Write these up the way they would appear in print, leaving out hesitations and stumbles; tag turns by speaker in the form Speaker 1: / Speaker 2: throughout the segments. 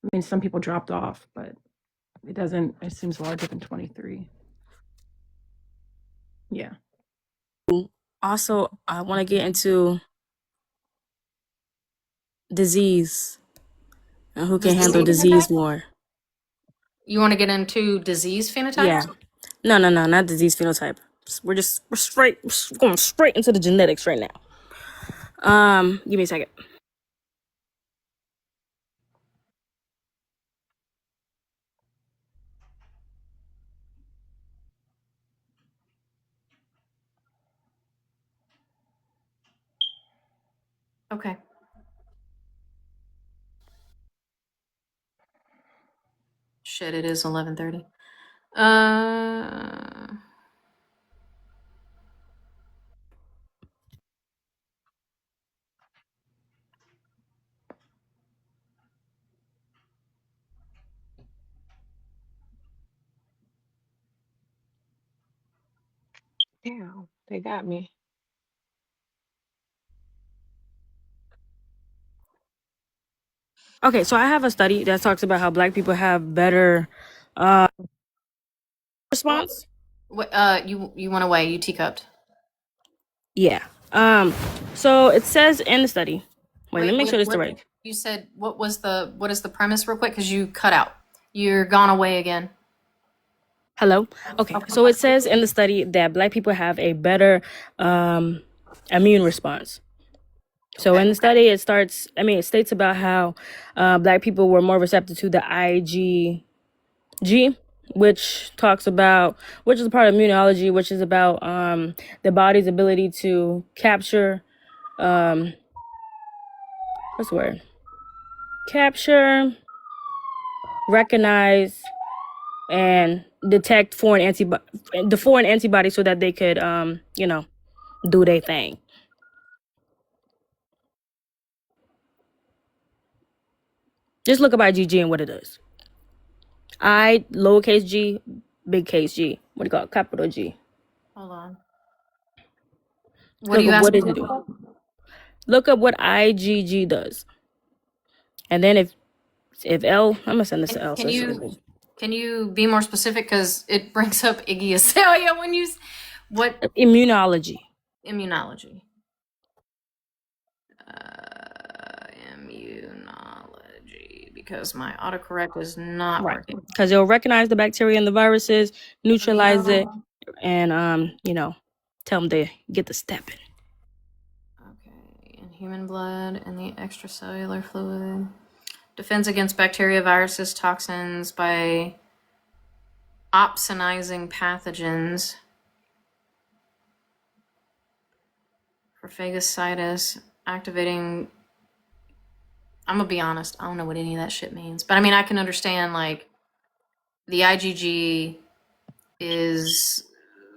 Speaker 1: I mean, some people dropped off, but it seems larger than 23. Yeah.
Speaker 2: Also, I want to get into disease and who can handle
Speaker 3: Disease
Speaker 2: disease
Speaker 3: phenotype?
Speaker 2: more.
Speaker 3: You want to get into disease phenotypes?
Speaker 2: Yeah. No, not disease phenotype. We're going straight into the genetics right now. Give me a second.
Speaker 3: Okay. Shit, it is 11:30.
Speaker 4: Damn, they got me.
Speaker 2: Okay, so I have a study that talks about how Black people have better response.
Speaker 3: You went away. You teacupped.
Speaker 2: Yeah. So it says in the study. Wait, let me make sure this is the
Speaker 3: What
Speaker 2: right.
Speaker 3: you said? What is the premise, real quick? Because you cut out. You're gone away again.
Speaker 2: Hello? Okay. So it says in the study that Black people have a better immune response. So in the study, it states about how Black people were more receptive to the IgG, which is a part of immunology, which is about the body's ability to capture, what's the word? Capture, recognize, and detect foreign antibodies so that they could, do their thing. Just look up IgG and what it does. I, lowercase g, big case G. What do you call it? Capital G.
Speaker 3: Hold on. What do
Speaker 2: Look
Speaker 3: you
Speaker 2: up
Speaker 3: ask
Speaker 2: what
Speaker 3: me?
Speaker 2: does it do. Look up what IgG does. And then if L, I'm gonna send this to L.
Speaker 3: Can you be more specific? Because it brings up Iggy Azalea when you what
Speaker 2: Immunology.
Speaker 3: immunology. Immunology, because my autocorrect is not working.
Speaker 2: Because it'll recognize the bacteria and the viruses, neutralize it, and tell them to get the stepping.
Speaker 3: Okay, in human blood and the extracellular fluid. Defends against bacteria, viruses, toxins by opsonizing pathogens. For phagocytis, activating. I'm gonna be honest, I don't know what any of that shit means. But I mean, I can understand, like, the IgG is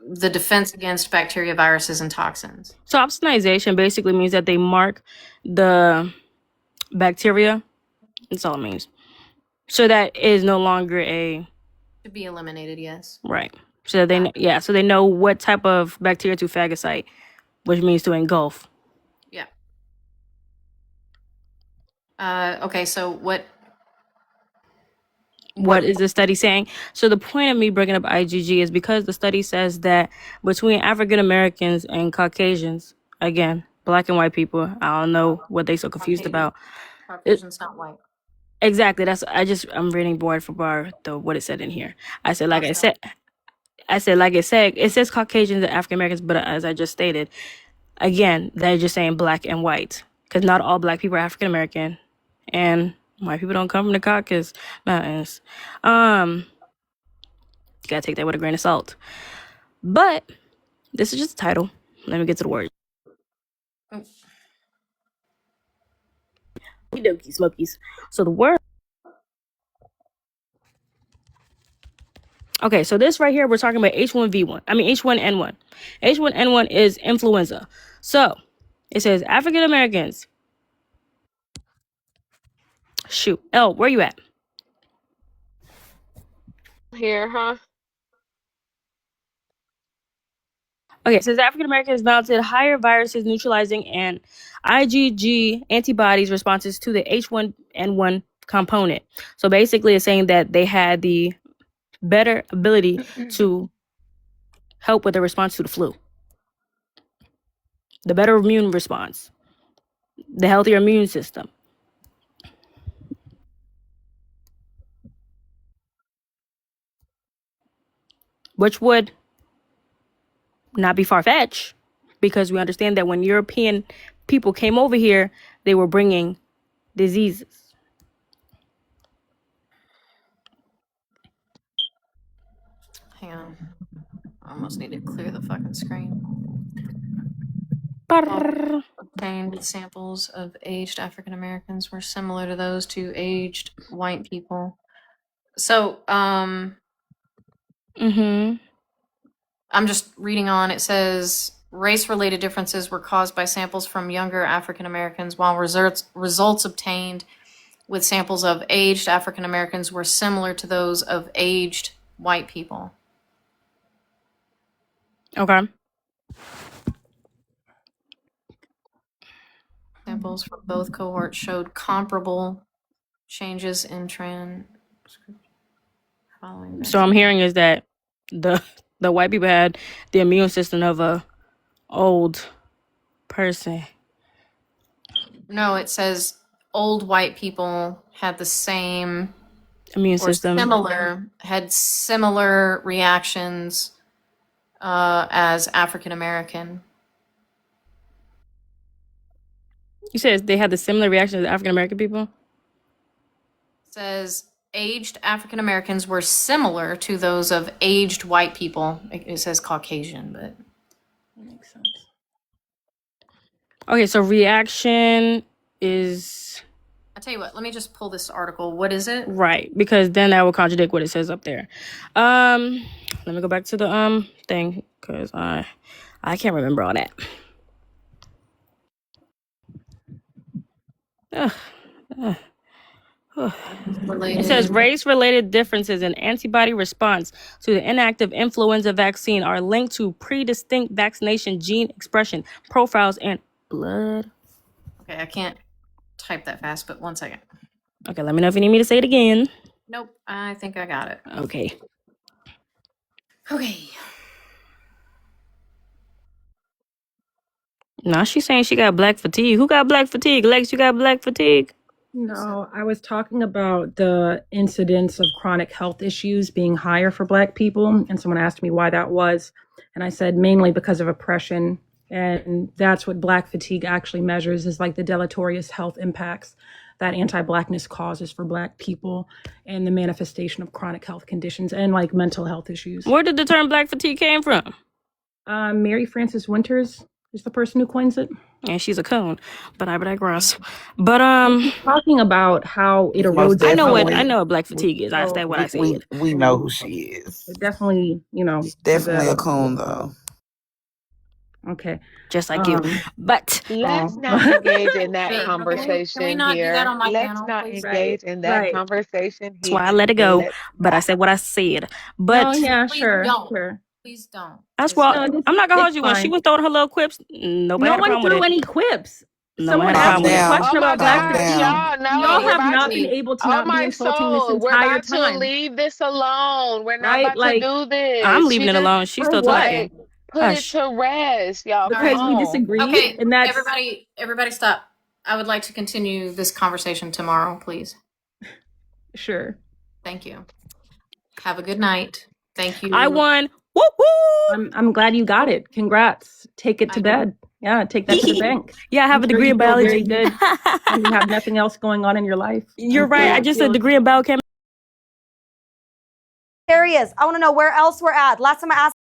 Speaker 3: the defense against bacteria, viruses, and toxins.
Speaker 2: So opsonization basically means that they mark the bacteria. That's all it means. So that is no longer
Speaker 3: To be eliminated, yes.
Speaker 2: right. So so they know what type of bacteria to phagocyte, which means to engulf.
Speaker 3: Yeah. Okay, so what
Speaker 2: is the study saying? So the point of me bringing up IgG is because the study says that between African Americans and Caucasians, again, Black and white people, I don't know what they so confused about.
Speaker 3: Caucasian's not white.
Speaker 2: Exactly. I'm reading board for bar what it said in here. I said it says Caucasians and African Americans, but as I just stated, again, they're just saying Black and white because not all Black people are African American, and white people don't come from the Caucasus Mountains. You gotta take that with a grain of salt. But this is just a title. Let me get to the word. Okie smokies. So the word. Okay, so this right here, we're talking about H1N1. H1N1 is influenza. So it says African Americans. Shoot. L, where you at?
Speaker 4: Here, huh?
Speaker 2: Okay, it says African Americans mounted higher viruses neutralizing and IgG antibodies responses to the H1N1 component. So basically, it's saying that they had the better ability to help with the response to the flu, the better immune response, the healthier immune system. Which would not be far-fetched, because we understand that when European people came over here, they were bringing diseases.
Speaker 3: Hang on. I almost need to clear the fucking screen.
Speaker 2: Brrr.
Speaker 3: Obtained samples of aged African Americans were similar to those to aged white people. So,
Speaker 2: Mhm.
Speaker 3: I'm just reading on. It says race-related differences were caused by samples from younger African Americans, while results obtained with samples of aged African Americans were similar to those of aged white people.
Speaker 2: Okay.
Speaker 3: Samples from both cohorts showed comparable changes in following.
Speaker 2: So I'm hearing is that the white people had the immune system of a old person.
Speaker 3: No, it says old white people had the same
Speaker 2: Immune
Speaker 3: or
Speaker 2: system.
Speaker 3: had similar reactions as African American.
Speaker 2: You said they had the similar reaction as African American people?
Speaker 3: It says aged African Americans were similar to those of aged white people. It says Caucasian, but
Speaker 1: That makes sense.
Speaker 2: Okay, so reaction is
Speaker 3: I tell you what, let me just pull this article. What is it?
Speaker 2: right, because then that will contradict what it says up there. Let me go back to the thing, because I can't remember all that. It says race-related differences in antibody response to the inactive influenza vaccine are linked to predistinct vaccination gene expression profiles and blood.
Speaker 3: Okay, I can't type that fast, but 1 second.
Speaker 2: Okay, let me know if you need me to say it again.
Speaker 3: Nope, I think I got it.
Speaker 2: Okay.
Speaker 3: Okay.
Speaker 2: Now she's saying she got black fatigue. Who got black fatigue? Lex, you got black fatigue?
Speaker 1: No, I was talking about the incidence of chronic health issues being higher for Black people. And someone asked me why that was. And I said mainly because of oppression. And that's what Black fatigue actually measures, is like the deleterious health impacts that anti-Blackness causes for Black people and the manifestation of chronic health conditions and like mental health issues.
Speaker 2: Where did the term black fatigue came from?
Speaker 1: Mary Frances Winters is the person who coins it.
Speaker 2: And she's a coon, but I digress. But
Speaker 1: Talking about how it erodes.
Speaker 2: I know
Speaker 5: Definitely.
Speaker 2: what black fatigue is. I said what I said.
Speaker 5: We know who she is.
Speaker 1: It definitely,
Speaker 5: She's definitely a coon, though.
Speaker 1: Okay.
Speaker 2: Just like you. But
Speaker 4: Let's
Speaker 1: Oh.
Speaker 4: not engage in that
Speaker 3: Wait,
Speaker 4: conversation
Speaker 3: can we not do
Speaker 4: here.
Speaker 3: that on my
Speaker 4: Let's
Speaker 3: panel,
Speaker 4: not
Speaker 3: please?
Speaker 4: engage in that
Speaker 1: Right.
Speaker 4: conversation here.
Speaker 2: that's why I let it go.
Speaker 4: Let's
Speaker 2: But I
Speaker 4: not.
Speaker 2: said what I said. But
Speaker 1: Oh, yeah,
Speaker 3: Please
Speaker 1: sure.
Speaker 3: don't.
Speaker 1: Sure.
Speaker 3: Please don't.
Speaker 2: that's
Speaker 3: Please
Speaker 2: why
Speaker 3: don't.
Speaker 1: No,
Speaker 2: I'm not gonna hold
Speaker 1: it's
Speaker 2: you. When she
Speaker 1: fine.
Speaker 2: was throwing her little quips, nobody
Speaker 1: No
Speaker 2: had a
Speaker 1: one
Speaker 2: problem
Speaker 1: threw
Speaker 2: with it.
Speaker 1: any quips.
Speaker 2: No
Speaker 1: Someone
Speaker 2: one had a
Speaker 1: asked
Speaker 2: problem
Speaker 1: me
Speaker 2: with
Speaker 1: a
Speaker 2: it.
Speaker 5: Calm
Speaker 1: question
Speaker 4: Oh my
Speaker 1: about Black
Speaker 5: Calm
Speaker 4: gosh,
Speaker 1: fatigue.
Speaker 5: down.
Speaker 4: y'all know
Speaker 1: Y'all
Speaker 4: we're
Speaker 1: have
Speaker 4: about
Speaker 1: not
Speaker 4: to.
Speaker 1: been able to
Speaker 4: Oh
Speaker 1: not be
Speaker 4: my
Speaker 1: insulting this
Speaker 4: soul, we're
Speaker 1: entire
Speaker 4: about to
Speaker 1: time.
Speaker 4: leave this alone. We're not
Speaker 1: Right?
Speaker 4: about to
Speaker 1: Like,
Speaker 4: do this.
Speaker 2: I'm
Speaker 4: She
Speaker 2: leaving it
Speaker 4: just
Speaker 2: alone. She's
Speaker 1: for
Speaker 2: still
Speaker 1: what?
Speaker 2: talking.
Speaker 4: put it
Speaker 2: Hush.
Speaker 4: to rest, y'all. Come
Speaker 1: Because we
Speaker 4: on.
Speaker 1: disagreed,
Speaker 3: Okay,
Speaker 1: and that's
Speaker 3: everybody stop. I would like to continue this conversation tomorrow, please.
Speaker 1: sure.
Speaker 3: Thank you. Have a good night. Thank you.
Speaker 2: I won. Woo woo.
Speaker 1: I'm glad you got it. Congrats. Take it to
Speaker 3: I-
Speaker 1: bed. Yeah, take that to the bank.
Speaker 2: Yeah, I have a
Speaker 1: I'm sure
Speaker 2: degree
Speaker 1: you
Speaker 2: in
Speaker 1: feel
Speaker 2: biology.
Speaker 1: very good. And you have nothing else going on in your life.
Speaker 2: You're
Speaker 1: I'm
Speaker 2: right.
Speaker 1: sure
Speaker 2: I
Speaker 1: you
Speaker 2: just
Speaker 1: feel-
Speaker 2: said degree in biochemistry.
Speaker 6: There he is. I want to know where else we're at. Last time I asked